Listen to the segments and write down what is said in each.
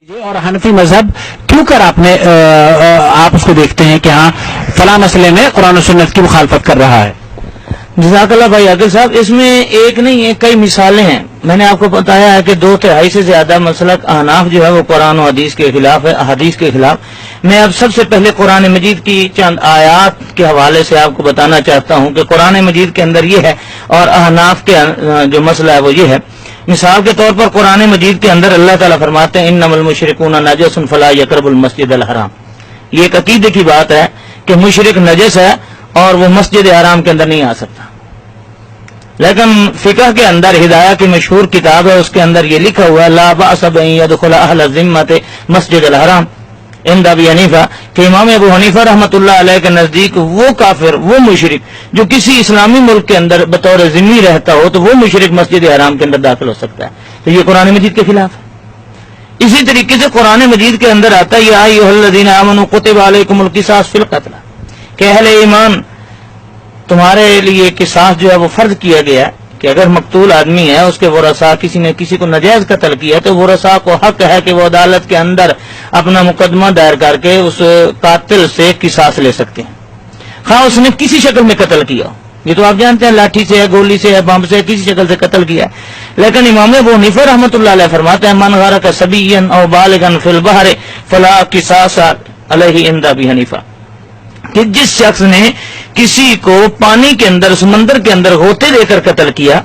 اور حنفی مذہب کیوں کر آپ اس کو دیکھتے ہیں کہ ہاں فلاں مسئلے میں قرآن و سنت کی مخالفت کر رہا ہے؟ جزاک اللہ بھائی عادل صاحب، اس میں ایک نہیں ہے، کئی مثالیں ہیں۔ میں نے آپ کو بتایا ہے کہ 2/3 سے زیادہ مسلک احناف جو ہے وہ قرآن و حدیث کے خلاف ہے، احادیث کے خلاف۔ میں اب سب سے پہلے قرآن مجید کی چند آیات کے حوالے سے آپ کو بتانا چاہتا ہوں کہ قرآن مجید کے اندر یہ ہے اور احناف کے جو مسئلہ ہے وہ یہ ہے۔ مثال کے طور پر قرآن مجید کے اندر اللہ تعالیٰ فرماتے ہیں انما المشرکون نجس فلا یقربوا المسجد الحرام۔ یہ ایک عقیدے کی بات ہے کہ مشرک نجس ہے اور وہ مسجد حرام کے اندر نہیں آ سکتا، لیکن فقہ کے اندر ہدایہ کی مشہور کتاب ہے، اس کے اندر یہ لکھا ہوا ہے لا بأس بأن يدخل اہل الذمۃ مسجد الحرام عند ابی حنیفہ، کہ امام ابو حنیفہ رحمۃ اللہ علیہ کے نزدیک وہ کافر، وہ مشرک جو کسی اسلامی ملک کے اندر بطور ذمہ رہتا ہو تو وہ مشرک مسجد حرام کے اندر داخل ہو سکتا ہے، تو یہ قرآن مجید کے خلاف ہے۔ اسی طریقے سے قرآن مجید کے اندر آتا ہے یا ایھا الذین آمنوا کتب علیکم القصاص فی القتل، کہ اہل ایمان تمہارے لیے قصاص جو ہے وہ فرض کیا گیا ہے کہ اگر مقتول آدمی ہے، اس کے ورثاء کسی نے کسی کو ناجائز قتل کیا تو ورثاء کو حق ہے کہ وہ عدالت کے اندر اپنا مقدمہ دائر کر کے اس قاتل سے قصاص لے سکتے ہیں، خواہ اس نے کسی شکل میں قتل کیا ہو۔ یہ تو آپ جانتے ہیں لاٹھی سے ہے، گولی سے ہے، بم سے، کسی شکل سے قتل کیا ہے، لیکن امام ابو حنیفہ رحمۃ اللہ علیہ فرماتے ہیں من غرق صبیا او بالغا فی البحر فلا قصاص علیہ عند ابی حنیفہ، کہ جس شخص نے کسی کو پانی کے اندر، سمندر کے اندر غوطے دے کر قتل کیا،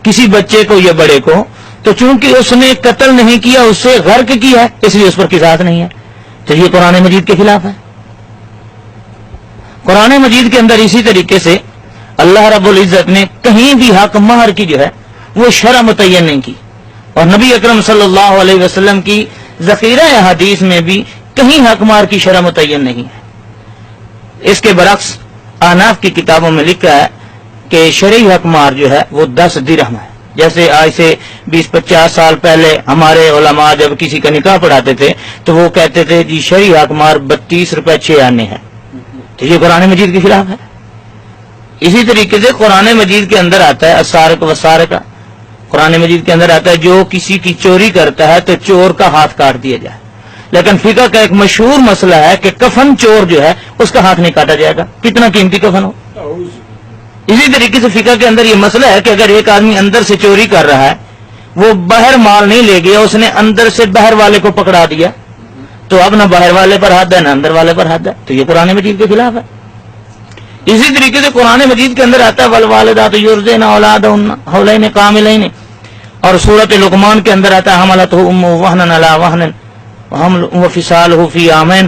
کسی بچے کو یا بڑے کو، تو چونکہ اس نے قتل نہیں کیا، اس سے غرق کیا ہے، اس لیے اس پر قصاص نہیں ہے، تو یہ قرآن مجید کے خلاف ہے۔ قرآن مجید کے اندر اسی طریقے سے اللہ رب العزت نے کہیں بھی حق مہر کی جو ہے وہ شرع متعین نہیں کی، اور نبی اکرم صلی اللہ علیہ وسلم کی ذخیرہ حدیث میں بھی کہیں حق مہر کی شرع متعین نہیں ہے۔ اس کے برعکس احناف کی کتابوں میں لکھا ہے کہ شرعی حق مہر جو ہے وہ 10 درہم ہے۔ جیسے آج سے 20-50 سال پہلے ہمارے علماء جب کسی کا نکاح پڑھاتے تھے تو وہ کہتے تھے جی شرعی حق مہر 32 روپے 6 آنے ہیں، تو یہ قرآن مجید کے خلاف ہے۔ اسی طریقے سے قرآن مجید کے اندر آتا ہے السارق والسارقہ، قرآن مجید کے اندر آتا ہے جو کسی کی چوری کرتا ہے تو چور کا ہاتھ کاٹ دیا جائے، لیکن فقہ کا ایک مشہور مسئلہ ہے کہ کفن چور جو ہے اس کا ہاتھ نہیں کاٹا جائے گا، کتنا قیمتی کفن ہو۔ اسی طریقے سے فقہ کے اندر یہ مسئلہ ہے کہ اگر ایک آدمی اندر سے چوری کر رہا ہے، وہ باہر مال نہیں لے گیا، اس نے اندر سے باہر والے کو پکڑا دیا، تو اب نہ باہر والے پر حد ہے نہ اندر والے پر حد ہے، تو یہ قرآن مجید کے خلاف ہے۔ اسی طریقے سے قرآن مجید کے اندر آتا ہے والوالدات یرضعن اولادہن حولین کاملین، اور سورۃ لقمان کے اندر آتا ہے حملتہ امہ وہنا علی وہن وفصالہ فی عامین،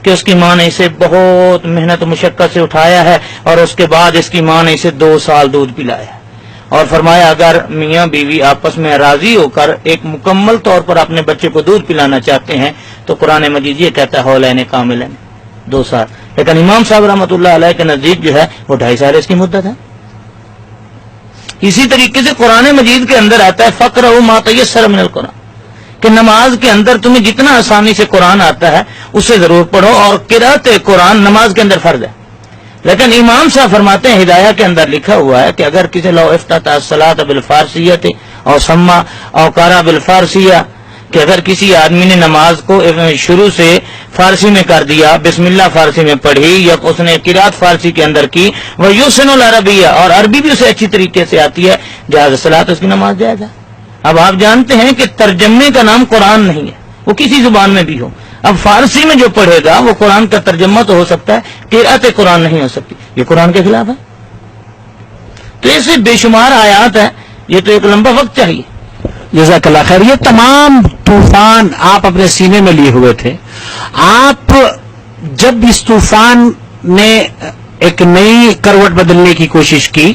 کہ اس کی ماں نے اسے بہت محنت و مشقت سے اٹھایا ہے اور اس کے بعد اس کی ماں نے اسے 2 سال دودھ پلایا ہے، اور فرمایا اگر میاں بیوی آپس میں راضی ہو کر ایک مکمل طور پر اپنے بچے کو دودھ پلانا چاہتے ہیں تو قرآن مجید یہ کہتا ہے حولین کاملین 2 سال، لیکن امام صاحب رحمۃ اللہ علیہ کے نزدیک جو ہے وہ 2.5 سال اس کی مدت ہے۔ اسی طریقے سے قرآن مجید کے اندر آتا ہے فقرؤوا ما تیسر من القرآن، کہ نماز کے اندر تمہیں جتنا آسانی سے قرآن آتا ہے اسے ضرور پڑھو، اور قرأت قرآن نماز کے اندر فرض ہے، لیکن امام صاحب فرماتے ہیں ہدایہ کے اندر لکھا ہوا ہے کہ اگر کسی لو افتتح الصلاۃ بالفارسیۃ او سما او قرأ بالفارسیہ، کہ اگر کسی آدمی نے نماز کو شروع سے فارسی میں کر دیا، بسم اللہ فارسی میں پڑھی، یا اس نے قرأت فارسی کے اندر کی، ویحسن العربیہ، اور عربی بھی اسے اچھی طریقے سے آتی ہے، جاز الصلاۃ، اس کی نماز جائز ہے۔ اب آپ جانتے ہیں کہ ترجمے کا نام قرآن نہیں ہے، وہ کسی زبان میں بھی ہو، اب فارسی میں جو پڑھے گا وہ قرآن کا ترجمہ تو ہو سکتا ہے، قرأت قرآن نہیں ہو سکتی، یہ قرآن کے خلاف ہے۔ تو ایسے بے شمار آیات ہیں، یہ تو ایک لمبا وقت چاہیے۔ جزاک اللہ خیر۔ یہ تمام طوفان آپ اپنے سینے میں لیے ہوئے تھے، آپ جب اس طوفان نے ایک نئی کروٹ بدلنے کی کوشش کی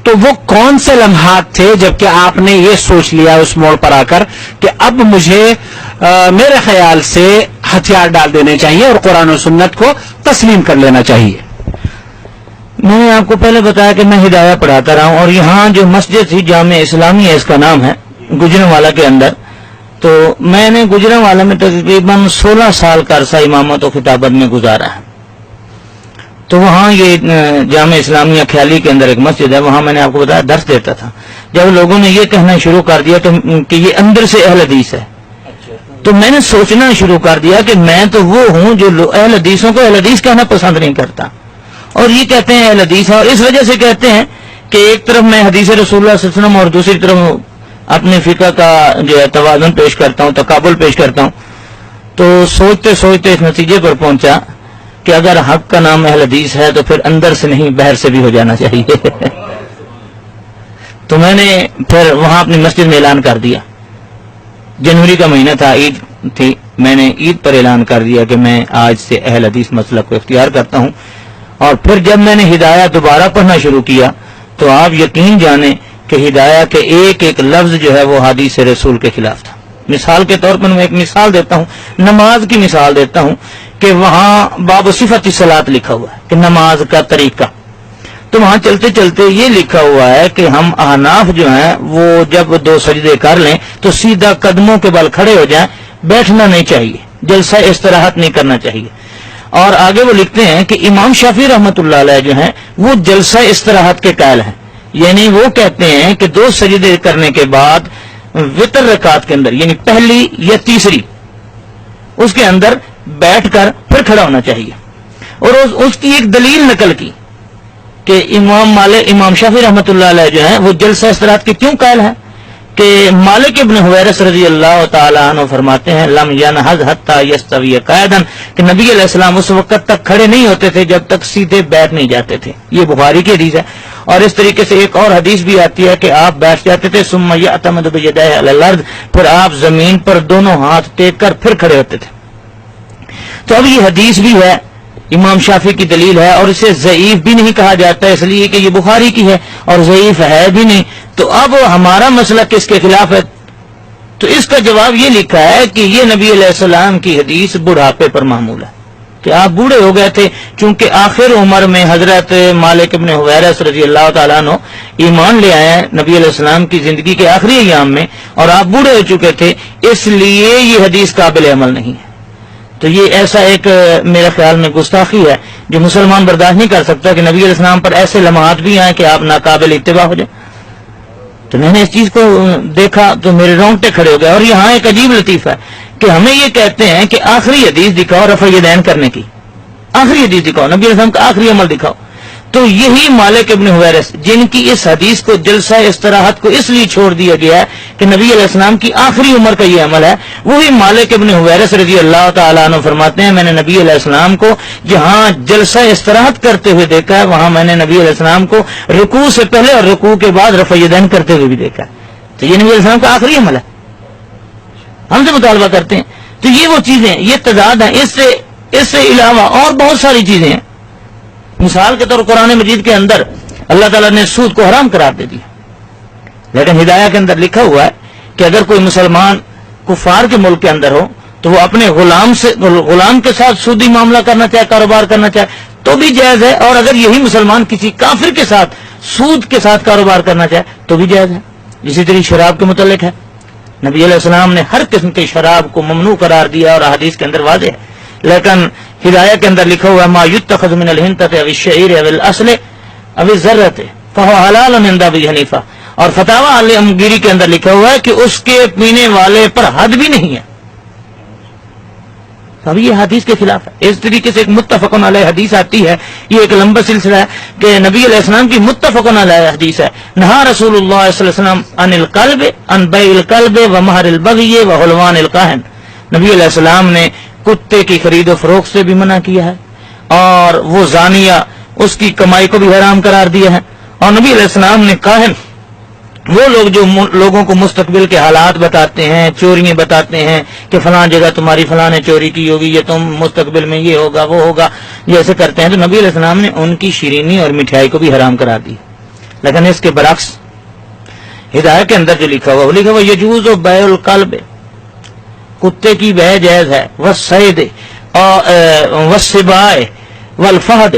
تو وہ کون سے لمحات تھے جبکہ آپ نے یہ سوچ لیا اس موڑ پر آ کر کہ اب مجھے میرے خیال سے ہتھیار ڈال دینے چاہیے اور قرآن و سنت کو تسلیم کر لینا چاہیے؟ میں نے آپ کو پہلے بتایا کہ میں ہدایہ پڑھاتا رہا ہوں، اور یہاں جو مسجد تھی جامع اسلامیہ اس کا نام ہے، گجرانوالہ کے اندر، تو میں نے گجرانوالہ میں تقریباً 16 سال کا عرصہ امامت و خطابت میں گزارا ہے، تو وہاں یہ جامع اسلامیہ خیالی کے اندر ایک مسجد ہے، وہاں میں نے آپ کو بتایا درس دیتا تھا۔ جب لوگوں نے یہ کہنا شروع کر دیا تو کہ یہ اندر سے اہل حدیث ہے، تو میں نے سوچنا شروع کر دیا کہ میں تو وہ ہوں جو اہل حدیثوں کو اہل حدیث کہنا پسند نہیں کرتا، اور یہ کہتے ہیں اہل حدیث ہے، اور اس وجہ سے کہتے ہیں کہ ایک طرف میں حدیث رسول اللہ صلی اللہ علیہ وسلم اور دوسری طرف اپنے فقہ کا جو ہے توازن پیش کرتا ہوں، تقابل پیش کرتا ہوں. تو سوچتے سوچتے اس نتیجے پر پہنچا کہ اگر حق کا نام اہل حدیث ہے تو پھر اندر سے نہیں باہر سے بھی ہو جانا چاہیے. تو میں نے پھر وہاں اپنی مسجد میں اعلان کر دیا، جنوری کا مہینہ تھا، عید تھی، میں نے عید پر اعلان کر دیا کہ میں آج سے اہل حدیث مسلک کو اختیار کرتا ہوں. اور پھر جب میں نے ہدایہ دوبارہ پڑھنا شروع کیا تو آپ یقین جانیں کہ ہدایہ کے ایک ایک لفظ جو ہے وہ حدیث رسول کے خلاف تھا. مثال کے طور پر میں ایک مثال دیتا ہوں، نماز کی مثال دیتا ہوں کہ وہاں باب صفت الصلاۃ لکھا ہوا ہے کہ نماز کا طریقہ، تو وہاں چلتے چلتے یہ لکھا ہوا ہے کہ ہم احناف جو ہیں وہ جب 2 سجدے کر لیں تو سیدھا قدموں کے بل کھڑے ہو جائیں، بیٹھنا نہیں چاہیے، جلسہ استراحت نہیں کرنا چاہیے. اور آگے وہ لکھتے ہیں کہ امام شافعی رحمۃ اللہ علیہ جو ہیں وہ جلسہ استراحت کے قائل ہیں، یعنی وہ کہتے ہیں کہ 2 سجدے کرنے کے بعد وتر رکعت کے اندر، یعنی پہلی یا تیسری، اس کے اندر بیٹھ کر پھر کھڑا ہونا چاہیے. اور اس کی ایک دلیل نقل کی کہ امام شافعی رحمۃ اللہ علیہ جو ہیں وہ جلسہ استراحت کے کیوں قائل ہیں، کہ مالک ابن حویرث رضی اللہ تعالیٰ عنہ فرماتے ہیں لم ینہض حتی یستوی قاعدا، کہ نبی علیہ السلام اس وقت تک کھڑے نہیں ہوتے تھے جب تک سیدھے بیٹھ نہیں جاتے تھے. یہ بخاری کی حدیث ہے. اور اس طریقے سے ایک اور حدیث بھی آتی ہے کہ آپ بیٹھ جاتے تھے ثم یعتمد بیدیہ علی الارض، پھر آپ زمین پر دونوں ہاتھ ٹیک کر پھر کھڑے ہوتے تھے. تو اب یہ حدیث بھی ہے، امام شافعی کی دلیل ہے، اور اسے ضعیف بھی نہیں کہا جاتا اس لیے کہ یہ بخاری کی ہے، اور ضعیف ہے بھی نہیں. تو اب ہمارا مسئلہ کس کے خلاف ہے؟ تو اس کا جواب یہ لکھا ہے کہ یہ نبی علیہ السلام کی حدیث بڑھاپے پر معمول ہے، کہ آپ بوڑھے ہو گئے تھے، چونکہ آخر عمر میں حضرت مالک ابن حویرث رضی اللہ تعالیٰ عنہ ایمان لے آئے ہیں نبی علیہ السلام کی زندگی کے آخری ایام میں، اور آپ بوڑھے ہو چکے تھے، اس لیے یہ حدیث قابل عمل نہیں ہے. تو یہ ایسا ایک میرے خیال میں گستاخی ہے جو مسلمان برداشت نہیں کر سکتا کہ نبی علیہ السلام پر ایسے لمحات بھی آئیں کہ آپ ناقابل اتباع ہو جائیں. تو میں نے اس چیز کو دیکھا تو میرے رونگٹے کھڑے ہو گئے. اور یہاں ایک عجیب لطیفہ ہے کہ ہمیں یہ کہتے ہیں کہ آخری حدیث دکھاؤ رفع یدین کرنے کی، آخری حدیث دکھاؤ، نبی علیہ السلام کا آخری عمل دکھاؤ. تو یہی مالک ابن حویرث جن کی اس حدیث کو جلسہ استراحت کو اس لیے چھوڑ دیا گیا ہے کہ نبی علیہ السلام کی آخری عمر کا یہ عمل ہے، وہی مالک ابن حویرث رضی اللہ تعالیٰ عنہ فرماتے ہیں میں نے نبی علیہ السلام کو جہاں جلسہ استراحت کرتے ہوئے دیکھا ہے وہاں میں نے نبی علیہ السلام کو رکوع سے پہلے اور رکوع کے بعد رفع یدین کرتے ہوئے بھی دیکھا ہے. تو یہ نبی علیہ السلام کا آخری عمل ہے، ہم سے مطالبہ کرتے ہیں. تو یہ وہ چیزیں، یہ تضاد ہیں. اس سے علاوہ اور بہت ساری چیزیں ہیں. مثال کے طور قرآن مجید کے اندر اللہ تعالیٰ نے سود کو حرام قرار دے دیا، لیکن ہدایہ کے اندر لکھا ہوا ہے کہ اگر کوئی مسلمان کفار کے ملک کے اندر ہو تو وہ اپنے غلام کے ساتھ سودی معاملہ کرنا چاہے، کاروبار کرنا چاہے تو بھی جائز ہے، اور اگر یہی مسلمان کسی کافر کے ساتھ سود کے ساتھ کاروبار کرنا چاہے تو بھی جائز ہے. اسی طرح شراب کے متعلق ہے، نبی علیہ السلام نے ہر قسم کی شراب کو ممنوع قرار دیا اور حدیث کے اندر واضح ہے. لیکن ہدایہ کے اندر لکھا ہوا ما یتخذ من الحنطۃ او الشعیر او الاصل او الذرۃ فهو حلال عند ابی حنیفہ، اور فتاوی علمگیری کے اندر لکھا ہوا ہے کہ اس کے پینے والے پر حد بھی نہیں ہے. اب یہ حدیث کے خلاف ہے. اس طریقے سے ایک متفق علیہ حدیث آتی ہے، یہ ایک لمبا سلسلہ ہے کہ نبی علیہ السلام کی متفق علیہ حدیث ہے نہا رسول اللہ صلی اللہ علیہ وسلم عن القلب عن بیع القلب ومہر البغی وحلوان الکاہن. نبی علیہ السلام نے کتے کی خرید و فروخت سے بھی منع کیا ہے، اور وہ زانیہ اس کی کمائی کو بھی حرام قرار دیا ہے. اور نبی علیہ السلام نے کاہن، وہ لوگ جو لوگوں کو مستقبل کے حالات بتاتے ہیں، چوریاں بتاتے ہیں کہ فلاں جگہ تمہاری فلاں نے چوری کی ہوگی، یہ تم مستقبل میں یہ ہوگا وہ ہوگا، یہ ایسے کرتے ہیں، تو نبی علیہ السلام نے ان کی شیرینی اور مٹھائی کو بھی حرام قرار دی. لیکن اس کے برعکس ہدایت کے اندر جو لکھا ہوا وہ لکھا ہوا یجوز بیع القلب، کتے کی بیع جائز ہے، والصید والسباع والفہد،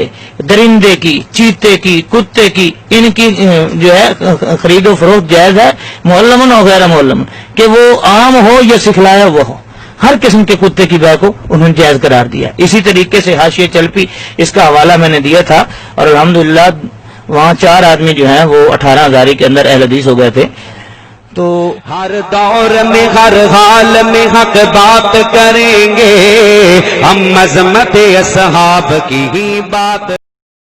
درندے کی، چیتے کی، کتے کی، ان کی جو ہے خرید و فروخت جائز ہے، معلمن اور غیر معلمن، کہ وہ عام ہو یا سکھلایا ہوا ہو، ہر قسم کے کتے کی بیع کو انہوں نے جائز قرار دیا. اسی طریقے سے حاشیہ چلپی، اس کا حوالہ میں نے دیا تھا، اور الحمدللہ وہاں 4 آدمی جو ہیں وہ 18 ہزاری کے اندر اہل حدیث ہو گئے تھے. تو ہر دور میں ہر حال میں حق بات کریں گے، ہم عظمت اصحاب کی ہی بات